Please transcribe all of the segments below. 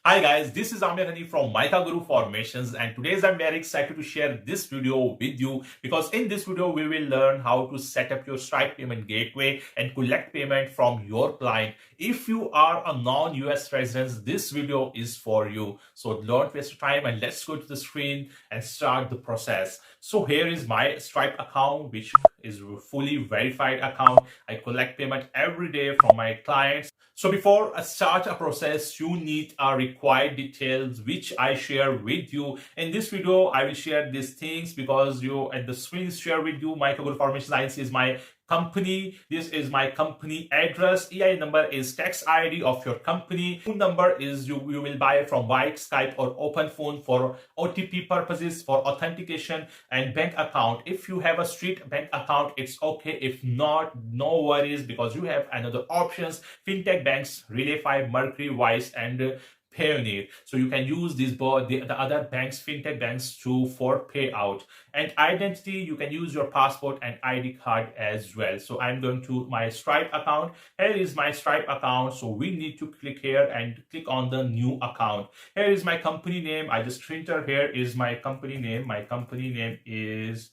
Hi guys, this is Micahguru from Micahguru Formations, and today I'm very excited to share this video with you because in this video we will learn how to set up your Stripe payment gateway and collect payment from your client. If you are a non-US resident, this video is for you. So don't waste time and let's go to the screen and start the process. So here is my Stripe account, which is a fully verified account. I collect payment every day from my clients. So before I start a process, you need required details which I share with you. In this video, I will share these things because you at the screen share with you. Micahguru Formation Science is my company. This is my company address. EI number is tax ID of your company. Phone number is you will buy from White, Skype or Open Phone for OTP purposes, for authentication, and bank account. If you have a street bank account, it's okay. If not, no worries because you have another options. Fintech banks, Relay 5, Mercury, Wise, and Pioneer. So you can use these both the other banks, fintech banks, for payout. And identity, you can use your passport and ID card as well. So I'm going to my Stripe account. Here is my Stripe account. So we need to click here and click on the new account. Here is my company name. I just enter here is my company name. My company name is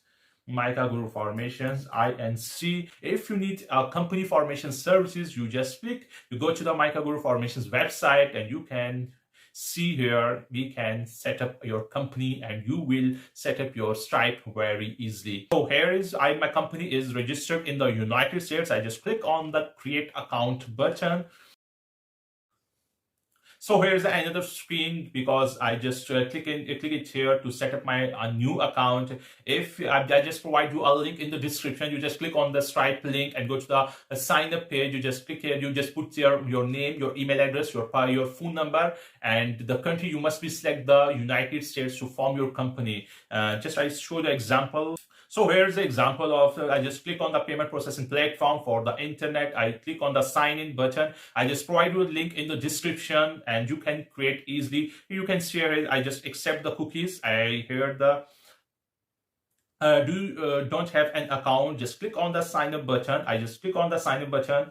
Micahguru Formations INC. If you need company formation services, you just click, you go to the Micahguru Formations website, and you can see here we can set up your company and you will set up your Stripe very easily. So here is my company is registered in the United States. I just click on the create account button. So here's another screen because I just click it here to set up my new account. If I just provide you a link in the description, you just click on the Stripe link and go to the sign up page. You just click here, you just put your name, your email address, your phone number, and the country. You must be select the United States to form your company. Just I show the example. So here's the example of I just click on the payment processing platform for the internet. I click on the sign in button. I just provide you a link in the description and you can create easily. You can share it. I just accept the cookies. I hear the don't have an account, just click on the sign up button. I just click on the sign up button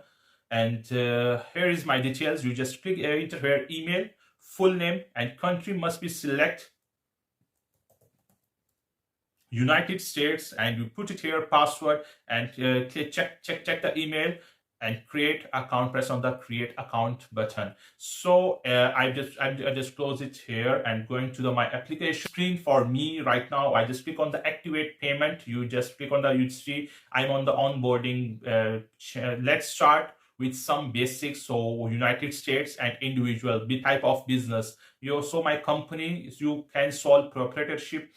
and here is my details. You just click enter here email, full name, and country must be select United States, and you put it here password and check the email and create account. Press on the create account button. So I just close it here and going to my application screen. For me right now, I just click on the activate payment. You just click on the, you see I'm on the onboarding. Let's start with some basics. So United States and individual, the type of business. So my company, you can solve proprietorship,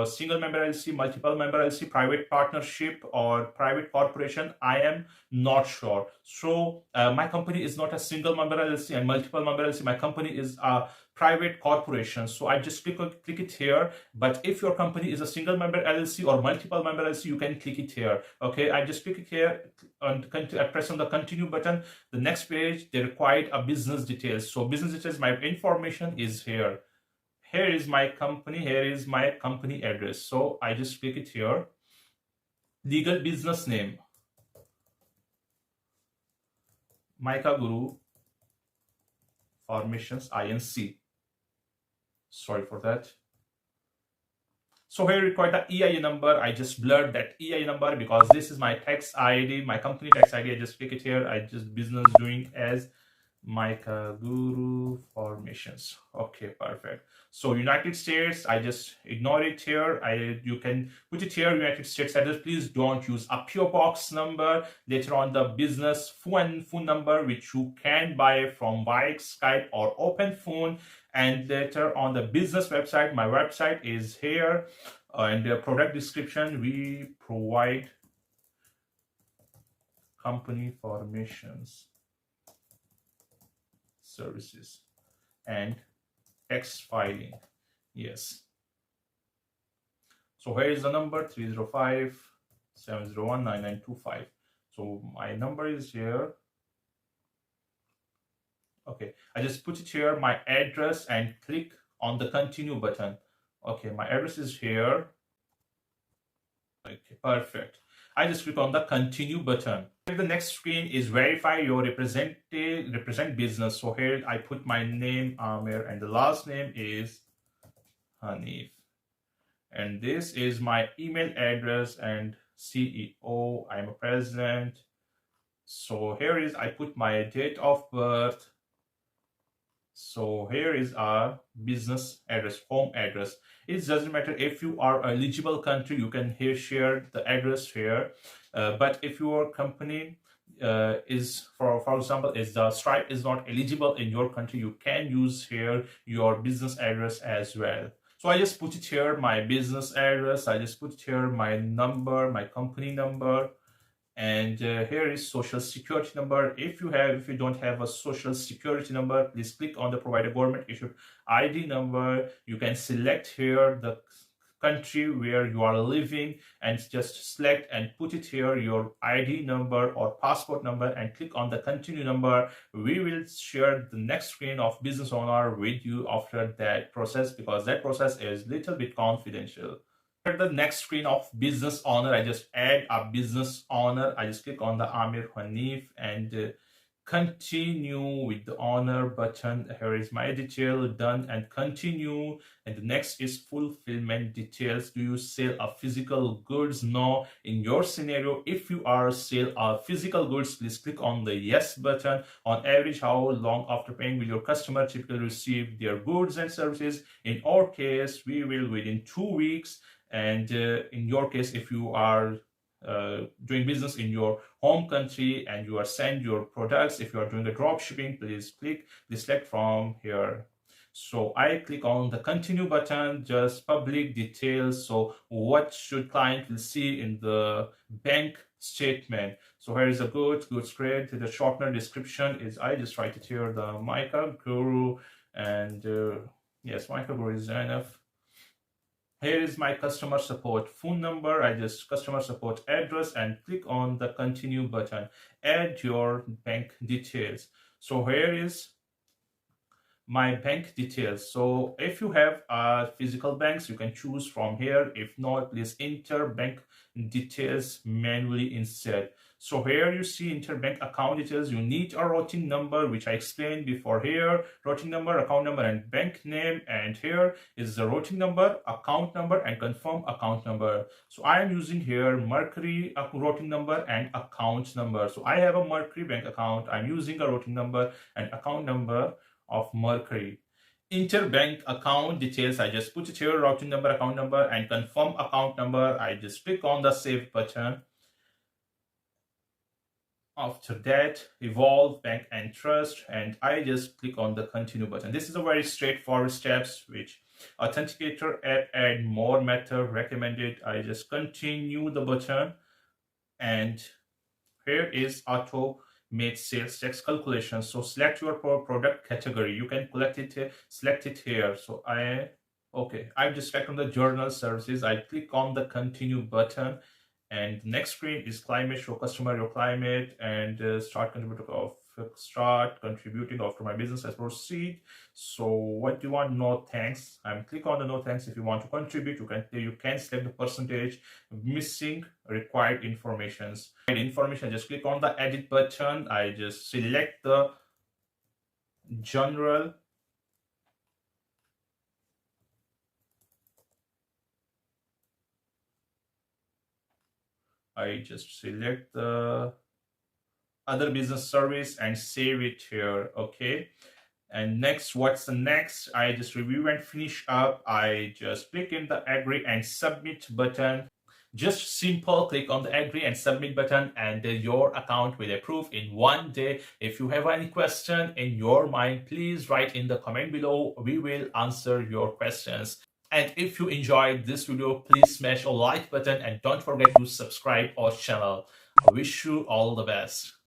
single member LLC, multiple member LLC, private partnership, or private corporation. I am not sure. So my company is not a single member LLC and multiple member LLC. My company is a private corporation. So I just click it here. But if your company is a single member LLC or multiple member LLC, you can click it here. Okay, I just click it here and I press on the continue button. The next page, they required a business details. So business details, my information is here. Here is my company. Here is my company address. So I just click it here. Legal business name, Micahguru Formations INC. Sorry for that. So here required the EIN number. I just blurred that EIN number because this is my tax ID, my company tax ID. I just click it here. I just business doing as Micahguru Formations. Okay, perfect. So United States, I just ignore it here. You can put it here, United States address. Please don't use a PO box number. Later on, the business phone number which you can buy from White, Skype, or Open Phone. And later on the business website, my website is here. And the product description, we provide company formations services and tax filing. Yes. So here is the number 305-701-9925. So my number is here. Okay, I just put it here, my address, and click on the continue button. Okay, my address is here. Okay, perfect. I just click on the continue button. The next screen is verify your represent business. So here I put my name Amir and the last name is Hanif. And this is my email address and CEO. I'm a president. So here is I put my date of birth. So here is our business address, home address. It doesn't matter if you are eligible country, you can here share the address here. But if your company is, for example, is the Stripe is not eligible in your country, you can use here your business address as well. So I just put it here, my business address. I just put here my number, my company number. And here is social security number. If you don't have a social security number, please click on the provide a government issued ID number. You can select here the country where you are living and just select and put it here your ID number or passport number and click on the continue number. We will share the next screen of business owner with you after that process, because that process is little bit confidential. The next screen of business owner, I just add a business owner. I just click on the Amir Hanif and continue with the owner button. Here is my detail, done and continue. And the next is fulfillment details. Do you sell a physical goods? No. In your scenario, if you are sell a physical goods, please click on the yes button. On average, how long after paying will your customer typically receive their goods and services? In our case, we will within 2 weeks. And in your case, if you are doing business in your home country and you are send your products, if you are doing a drop shipping, please select from here. So I click on the continue button, just public details. So what should client will see in the bank statement? So here is a good spread. The shortener description is, I just write it here, the Micahguru, and yes, Micahguru is enough. Here is my customer support phone number. I just customer support address and click on the continue button. Add your bank details. So here is my bank details. So if you have physical banks, you can choose from here. If not, please enter bank details manually instead. So here you see interbank account details. You need a routing number, which I explained before here. Routing number, account number, and bank name. And here is the routing number, account number, and confirm account number. So I am using here Mercury routing number and account number. So I have a Mercury bank account. I'm using a routing number and account number of Mercury. Interbank account details, I just put it here, routing number, account number, and confirm account number. I just click on the save button. After that, evolve bank and trust, and I just click on the continue button. This is a very straightforward steps which authenticator add more method recommended. I just continue the button, and here is auto made sales tax calculation. So select your product category. You can select it here. So I'm just select on the journal services. I click on the continue button, and the next screen is climate. Show customer your climate and start contributing after my business has proceed. So what do you want? No thanks. I'm click on the no thanks. If you want to contribute, you can select the percentage missing required informations. I just click on the edit button. I just select the general. I just select the other business service and save it here. Okay. And next, what's the next? I just review and finish up. I just click in the agree and submit button. Just simple, click on the agree and submit button, and your account will approve in 1 day. If you have any question in your mind, please write in the comment below. We will answer your questions. And if you enjoyed this video, please smash a like button and don't forget to subscribe our channel. I wish you all the best.